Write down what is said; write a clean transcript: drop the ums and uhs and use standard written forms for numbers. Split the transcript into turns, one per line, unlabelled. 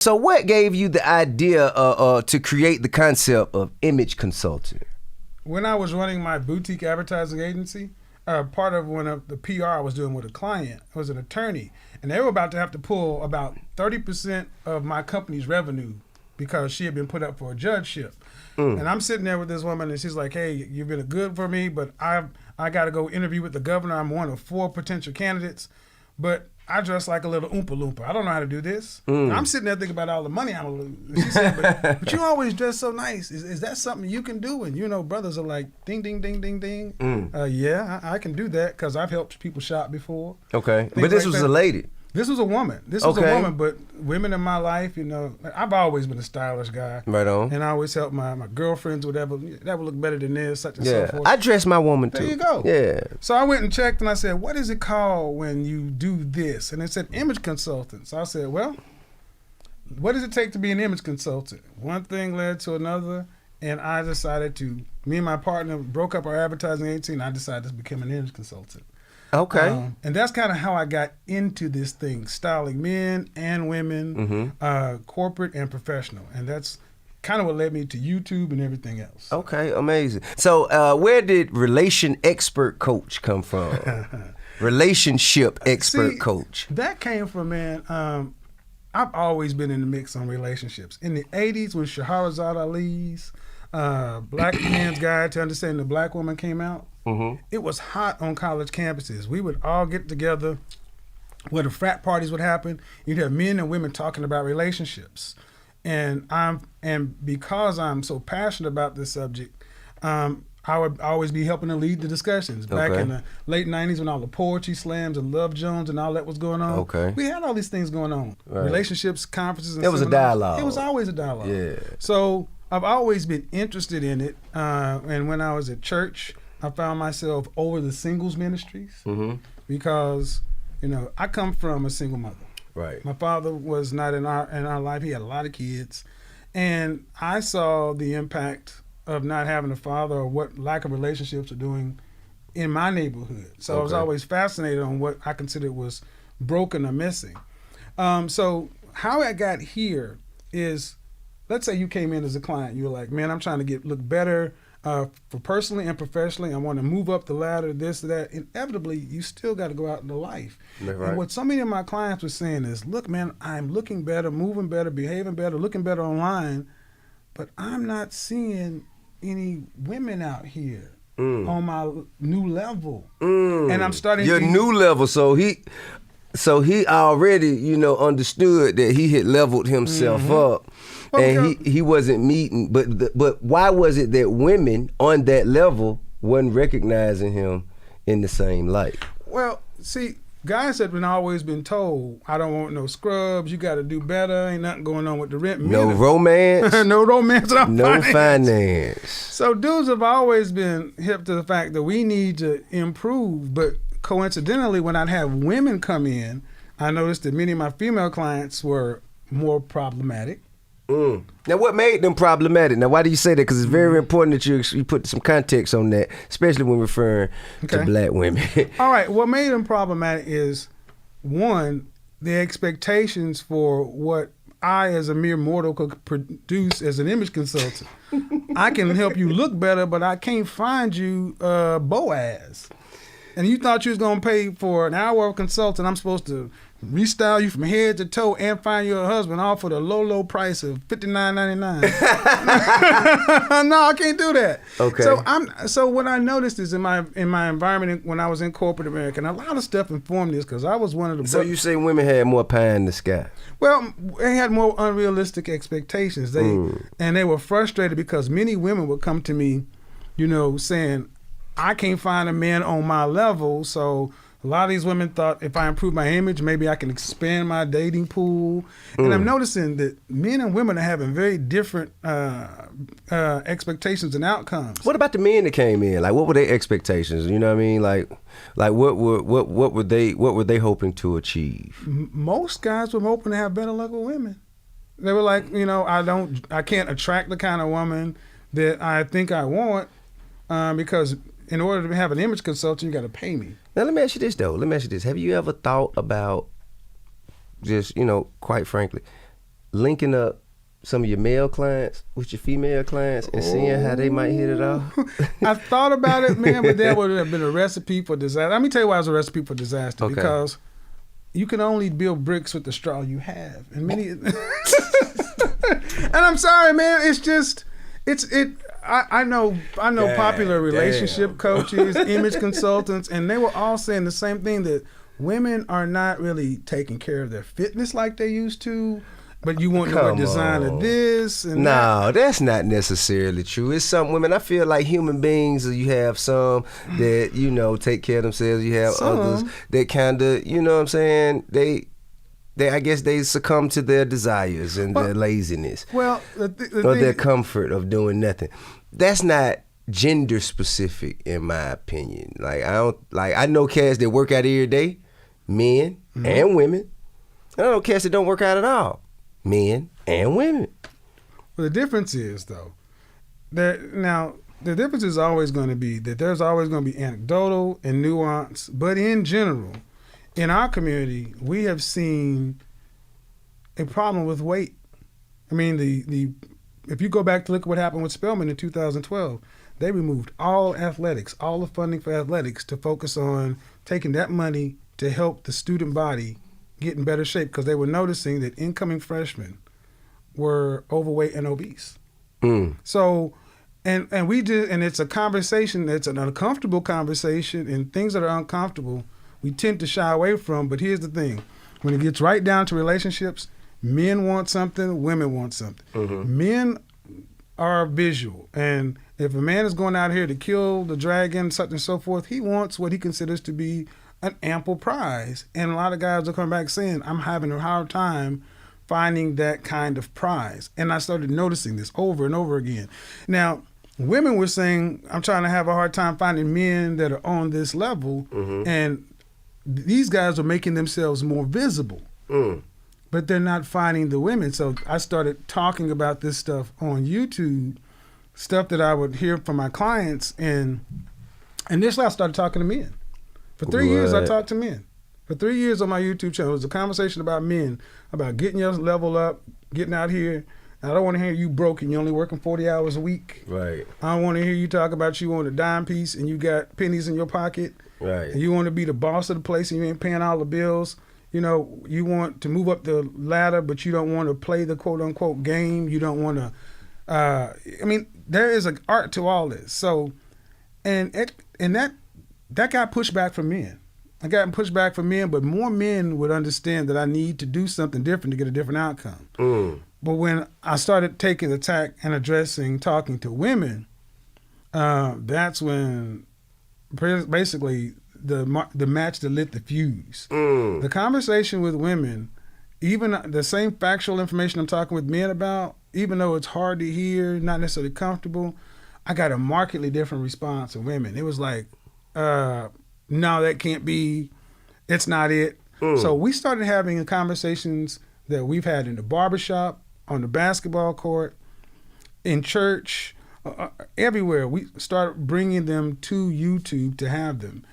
So what gave you the idea to create the concept of image consulting?
When I was running my boutique advertising agency, part of one of the PR I was doing with a client was an attorney, and they were about to have to pull about 30% of my company's revenue because she had been put up for a judgeship. And I'm sitting there with this woman, and she's like, "Hey, you've been good for me, but I got to go interview with the governor. I'm one of 4 potential candidates, but I dress like a little Oompa Loompa. I don't know how to do this." I'm sitting there thinking about all the money I'm gonna lose. She said, but you always dress so nice. Is that something you can do? And you know, brothers are like, ding, ding, ding, ding, ding. Yeah, I can do that because I've helped people shop before.
Okay, but this was a lady.
This was a woman. This was a woman, but women in my life, you know, I've always been a stylish guy.
Right on.
And I always help my girlfriends, whatever, that would look better than this, such and so forth.
I dress my woman too.
There you go.
Yeah.
So I went and checked, and I said, what is it called when you do this? And it said image consultant. So I said, well, what does it take to be an image consultant? One thing led to another, and I decided me and my partner broke up our advertising agency, and I decided to become an image consultant.
Okay.
And that's kind of how I got into this thing, styling men and women, corporate and professional. And that's kind of what led me to YouTube and everything else.
Okay, amazing. So where did relation expert coach come from? Relationship expert coach.
That came from, man, I've always been in the mix on relationships. In the 80s when Shahrazad Ali's Black Man's Guide to Understanding the Black Woman came out, it was hot on college campuses. We would all get together where the frat parties would happen. You'd have men and women talking about relationships. And because I'm so passionate about this subject, I would always be helping to lead the discussions. Back in the late 90s when all the poetry slams and Love Jones and all that was going on, we had all these things going on. Right. Relationships, conferences, and seminars.
It was a dialogue.
It was always a dialogue.
Yeah.
So I've always been interested in it. And when I was at church, I found myself over the singles ministries because, you know, I come from a single mother.
Right.
My father was not in our life. He had a lot of kids. And I saw the impact of not having a father or what lack of relationships are doing in my neighborhood. So I was always fascinated on what I considered was broken or missing. So how I got here is, let's say you came in as a client. You were like, man, I'm trying to look better for personally and professionally. I want to move up the ladder, this or that. Inevitably, you still got to go out into life. Right. And what so many of my clients were saying is, look, man, I'm looking better, moving better, behaving better, looking better online, but I'm not seeing any women out here on my new level. And I'm starting
your new level. So he already, you know, understood that he had leveled himself up. And he wasn't meeting, but why was it that women on that level wasn't recognizing him in the same light?
Well, see, guys have always been told, I don't want no scrubs, you got to do better, ain't nothing going on with the rent.
No romance.
No romance.
No finance.
So dudes have always been hip to the fact that we need to improve, but coincidentally, when I'd have women come in, I noticed that many of my female clients were more problematic.
Now, what made them problematic? Now, why do you say that? Because it's very important that you put some context on that, especially when referring to black women.
All right. What made them problematic is, one, the expectations for what I, as a mere mortal, could produce as an image consultant. I can help you look better, but I can't find you Boaz. And you thought you was going to pay for an hour of consulting. I'm supposed to restyle you from head to toe and find you a husband, all for the low price of $59.99. No, I can't do that. Okay. So what I noticed is in my environment when I was in corporate America, and a lot of stuff informed this because I was one of the.
So you say women had more pie in the sky?
Well, they had more unrealistic expectations. And they were frustrated because many women would come to me, you know, saying, I can't find a man on my level, so a lot of these women thought if I improve my image, maybe I can expand my dating pool. And I'm noticing that men and women are having very different expectations and outcomes.
What about the men that came in? Like, what were their expectations? You know what I mean? Like what were they hoping to achieve?
Most guys were hoping to have better luck with women. They were like, you know, I can't attract the kind of woman that I think I want because in order to have an image consultant, you got to pay me.
Now, let me ask you this, though. Have you ever thought about just, you know, quite frankly, linking up some of your male clients with your female clients and seeing how they might hit it off?
I thought about it, man, but that would have been a recipe for disaster. Let me tell you why it was a recipe for disaster. Okay. Because you can only build bricks with the straw you have. And many and I'm sorry, man, I know popular relationship coaches, image consultants, and they were all saying the same thing, that women are not really taking care of their fitness like they used to. But you want to wear designer this and
no, that's not necessarily true. It's some women, I feel like human beings, you have some that, you know, take care of themselves. You have others that kind of, you know what I'm saying, they I guess they succumb to their desires and their laziness.
Well,
or their comfort of doing nothing. That's not gender specific in my opinion. I know cats that work out every day, men and women. I know cats that don't work out at all. Men and women.
Well, the difference is, though, the difference is always going to be that there's always going to be anecdotal and nuance, but in general, in our community, we have seen a problem with weight. I mean, if you go back to look at what happened with Spelman in 2012, they removed all athletics, all the funding for athletics, to focus on taking that money to help the student body get in better shape, because they were noticing that incoming freshmen were overweight and obese. So, and it's a conversation, it's an uncomfortable conversation, and things that are uncomfortable, we tend to shy away from. But here's the thing, when it gets right down to relationships, men want something, women want something. Men are visual, and if a man is going out here to kill the dragon, such and so forth, he wants what he considers to be an ample prize. And a lot of guys are coming back saying, I'm having a hard time finding that kind of prize. And I started noticing this over and over again. Now, women were saying, I'm trying to have a hard time finding men that are on this level. And these guys are making themselves more visible. But they're not finding the women. So I started talking about this stuff on YouTube, stuff that I would hear from my clients. And initially I started talking to men. For 3 years, I talked to men. For 3 years on my YouTube channel, it was a conversation about men, about getting your level up, getting out here. I don't want to hear you broke and you're only working 40 hours a week.
Right.
I don't want to hear you talk about you want a dime piece and you got pennies in your pocket.
Right.
And you want to be the boss of the place and you ain't paying all the bills. You know, you want to move up the ladder, but you don't want to play the quote-unquote game. You don't want to, there is an art to all this. So, and that got pushed back from men. I got pushed back from men, but more men would understand that I need to do something different to get a different outcome. But when I started taking the tack and talking to women, that's when basically the match that lit the fuse. The conversation with women, even the same factual information I'm talking with men about, even though it's hard to hear, not necessarily comfortable, I got a markedly different response from women. It was like, no, that can't be, it's not it. So we started having conversations that we've had in the barbershop, on the basketball court, in church, everywhere. We started bringing them to YouTube to have them.